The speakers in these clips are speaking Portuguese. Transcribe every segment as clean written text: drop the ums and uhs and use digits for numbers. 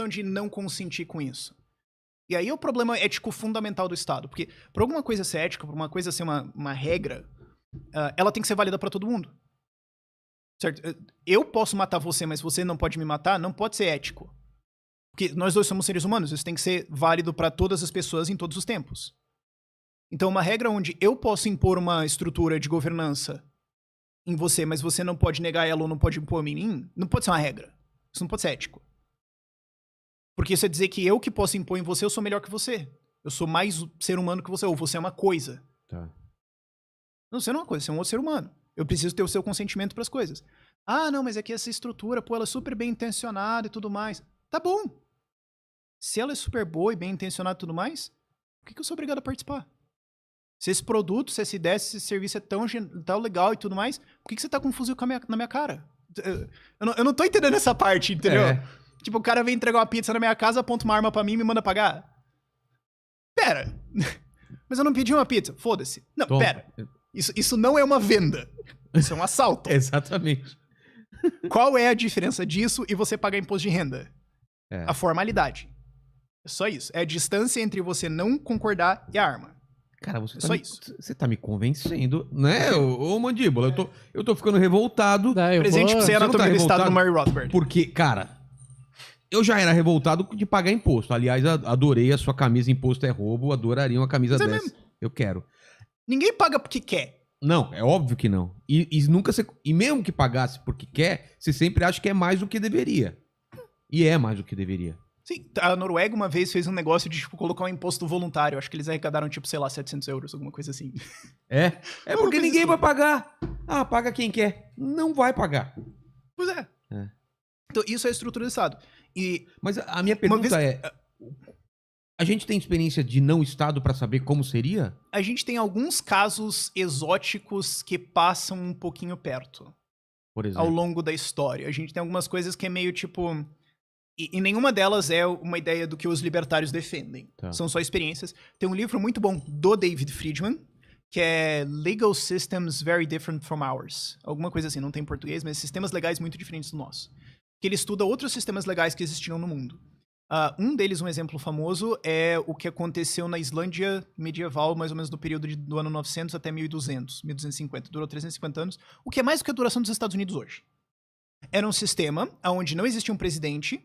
opção de não consentir com isso. E aí é o problema ético fundamental do Estado. Porque para alguma coisa ser ética, para uma coisa ser uma regra, ela tem que ser válida para todo mundo. Certo? Eu posso matar você, mas você não pode me matar, não pode ser ético. Porque nós dois somos seres humanos, isso tem que ser válido para todas as pessoas em todos os tempos. Então, uma regra onde eu posso impor uma estrutura de governança em você, mas você não pode negar ela ou não pode impor em mim, não pode ser uma regra. Isso não pode ser ético. Porque isso é dizer que eu que posso impor em você, eu sou melhor que você. Eu sou mais ser humano que você, ou você é uma coisa. Tá. Não, você não é uma coisa, você é um outro ser humano. Eu preciso ter o seu consentimento para as coisas. Ah, não, mas é que essa estrutura, pô, ela é super bem intencionada e tudo mais. Tá bom. Se ela é super boa e bem intencionada e tudo mais, por que eu sou obrigado a participar? Se esse produto, se essa ideia, se esse serviço é tão legal e tudo mais, por que você tá com um fuzil na minha cara? Eu não tô entendendo essa parte, entendeu? Tipo, o cara vem entregar uma pizza na minha casa, aponta uma arma pra mim e me manda pagar. Pera. Mas eu não pedi uma pizza. Foda-se. Não, Tom. pera. Isso não é uma venda. Isso é um assalto. Exatamente. Qual é a diferença disso e você pagar imposto de renda? É. A formalidade. É só isso. É a distância entre você não concordar e a arma. Cara, você É só isso. Você tá me convencendo, né, ô Mandíbula? Eu tô ficando revoltado. Presente pra você, Anatomia do Estado do Murray Rothbard. Porque, cara, eu já era revoltado de pagar imposto. Aliás, adorei a sua camisa Imposto é Roubo. Adoraria uma camisa Mas é dessa. mesmo. Eu quero. Ninguém paga porque quer. Não, é óbvio que não. E nunca e mesmo que pagasse porque quer, você sempre acha que é mais do que deveria. E é mais do que deveria. Sim, a Noruega uma vez fez um negócio de, tipo, colocar um imposto voluntário. Acho que eles arrecadaram, tipo, sei lá, 700 euros, alguma coisa assim. É porque ninguém vai pagar. Ah, paga quem quer. Não vai pagar. Pois é. Então, isso é a estrutura do Estado. Mas a minha pergunta é... A gente tem experiência de não Estado pra saber como seria? A gente tem alguns casos exóticos que passam um pouquinho perto. Por exemplo. Ao longo da história. A gente tem algumas coisas que é meio, tipo... E nenhuma delas é uma ideia do que os libertários defendem. Tá. São só experiências. Tem um livro muito bom do David Friedman, que é Legal Systems Very Different from Ours. Alguma coisa assim, não tem em português, mas sistemas legais muito diferentes do nosso. Que ele estuda outros sistemas legais que existiram no mundo. Um deles, um exemplo famoso, é o que aconteceu na Islândia medieval, mais ou menos no período do ano 900 até 1200, 1250. Durou 350 anos, o que é mais do que a duração dos Estados Unidos hoje. Era um sistema onde não existia um presidente.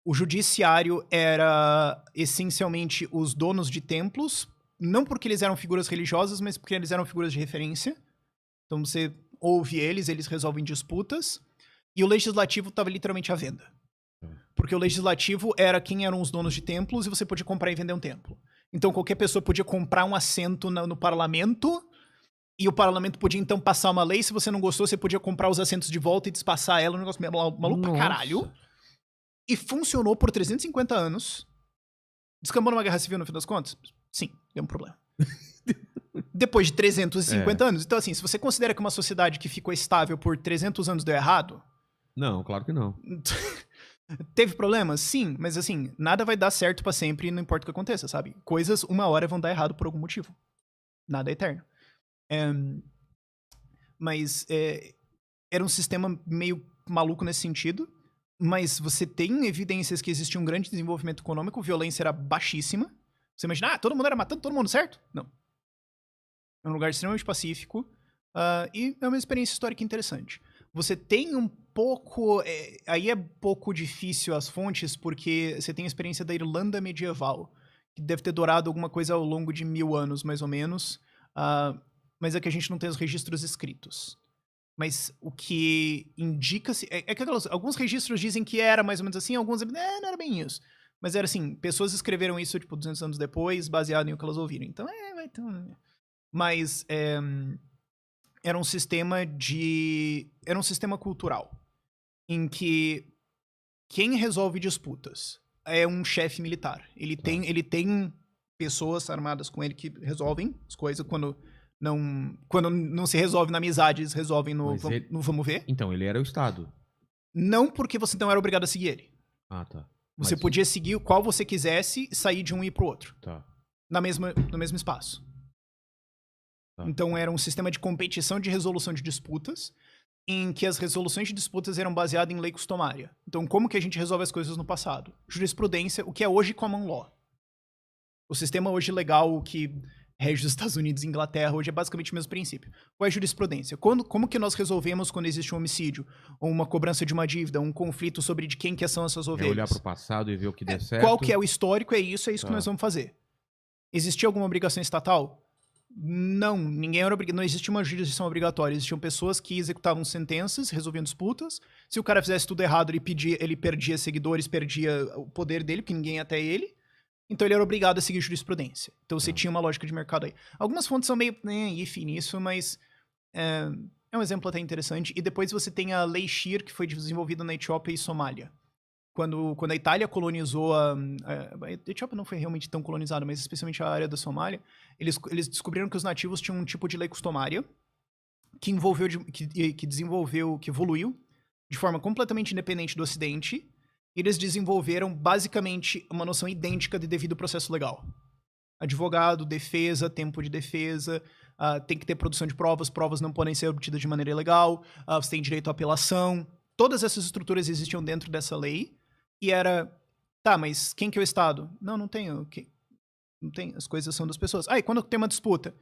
O judiciário era essencialmente os donos de templos, não porque eles eram figuras religiosas, mas porque eles eram figuras de referência. Então você ouve eles resolvem disputas, e o legislativo estava literalmente à venda. Porque o legislativo era quem eram os donos de templos e você podia comprar e vender um templo. Então qualquer pessoa podia comprar um assento no parlamento, e o parlamento podia então passar uma lei. Se você não gostou, você podia comprar os assentos de volta e despassar ela, um negócio maluco pra caralho. E funcionou por 350 anos. Descambou numa guerra civil no fim das contas? Sim, deu um problema. Depois de 350 anos. Então, assim, se você considera que uma sociedade que ficou estável por 300 anos deu errado... Não, claro que não. Teve problemas? Sim, mas assim, nada vai dar certo pra sempre, não importa o que aconteça, sabe? Coisas, uma hora vão dar errado por algum motivo. Nada é eterno. Mas era um sistema meio maluco nesse sentido. Mas você tem evidências que existia um grande desenvolvimento econômico, violência era baixíssima. Você imagina, todo mundo era matando todo mundo, certo? Não. É um lugar extremamente pacífico, e é uma experiência histórica interessante. Você tem um pouco... aí é pouco difícil as fontes, porque você tem a experiência da Irlanda medieval, que deve ter durado alguma coisa ao longo de 1000 anos, mais ou menos, mas é que a gente não tem os registros escritos. Mas o que indica-se... que alguns registros dizem que era mais ou menos assim, alguns não era bem isso. Mas era assim, pessoas escreveram isso, tipo, 200 anos depois, baseado em o que elas ouviram. Então, Mas era um sistema era um sistema cultural, em que quem resolve disputas é um chefe militar. Ele tem pessoas armadas com ele que resolvem as coisas quando não se resolve na amizade, eles resolvem no vamos ver. Então, ele era o Estado. Não porque você não era obrigado a seguir ele. Ah, tá. Você podia seguir qual você quisesse e sair de um e ir pro outro. Tá. No mesmo espaço. Tá. Então era um sistema de competição de resolução de disputas, em que as resoluções de disputas eram baseadas em lei customária. Então, como que a gente resolve as coisas no passado? Jurisprudência, o que é hoje common law. O sistema hoje legal que rege os Estados Unidos e Inglaterra hoje é basicamente o mesmo princípio. Qual é a jurisprudência? Como que nós resolvemos quando existe um homicídio, ou uma cobrança de uma dívida, um conflito sobre de quem que são essas É ovelhas? olhar pro passado e ver o que deu certo. Qual que é o histórico? É isso que Tá. nós vamos fazer. Existia alguma obrigação estatal? Não, ninguém era obrigado, não existia uma jurisdição obrigatória. Existiam pessoas que executavam sentenças, resolviam disputas. Se o cara fizesse tudo errado, ele perdia seguidores, perdia o poder dele, porque ninguém ia até ele. Então ele era obrigado a seguir jurisprudência. Então você tinha uma lógica de mercado aí. Algumas fontes são meio iffy nisso, mas é um exemplo até interessante. E depois você tem a Lei Shir, que foi desenvolvida na Etiópia e Somália. Quando a Itália colonizou a Etiópia não foi realmente tão colonizada, mas especialmente a área da Somália, eles descobriram que os nativos tinham um tipo de lei customária que evoluiu de forma completamente independente do Ocidente, e eles desenvolveram basicamente uma noção idêntica de devido processo legal. Advogado, defesa, tempo de defesa, tem que ter produção de provas não podem ser obtidas de maneira ilegal, você tem direito à apelação. Todas essas estruturas existiam dentro dessa lei. E era, tá, mas quem que é o Estado? Não tenho. Não tem, as coisas são das pessoas. E quando tem uma disputa,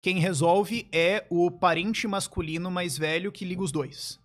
quem resolve é o parente masculino mais velho que liga os dois.